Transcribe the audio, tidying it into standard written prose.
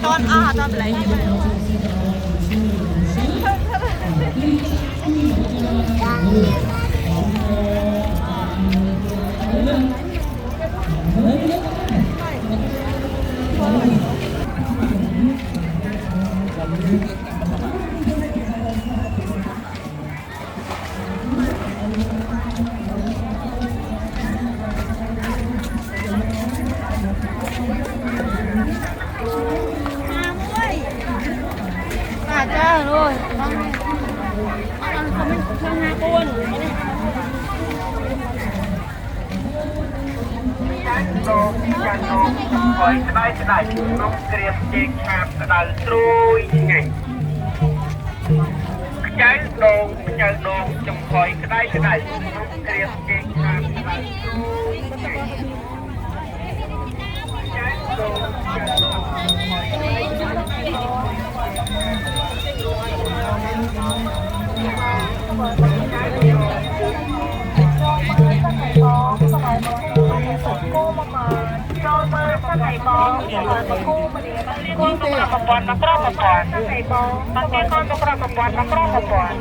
ตอนตอนอะไรจ้าเลยมันเขาไม่ทำงานก้นโลกจันโลกคอยสบายสบายน้องเตรียมเจงชามกระดาษตรุยไงใจโดงใจโดงจมคอยกระได้กระได้น้องเตรียมเจงชามกระดาษตรุยไงใจโดงใจโดงคอยกระได้กระได้cho mơ sang ngày bò mà cô mà đi con tôi là một quan nó có một quan sang ngày bò con tôi con tôi có một quan nó có một quan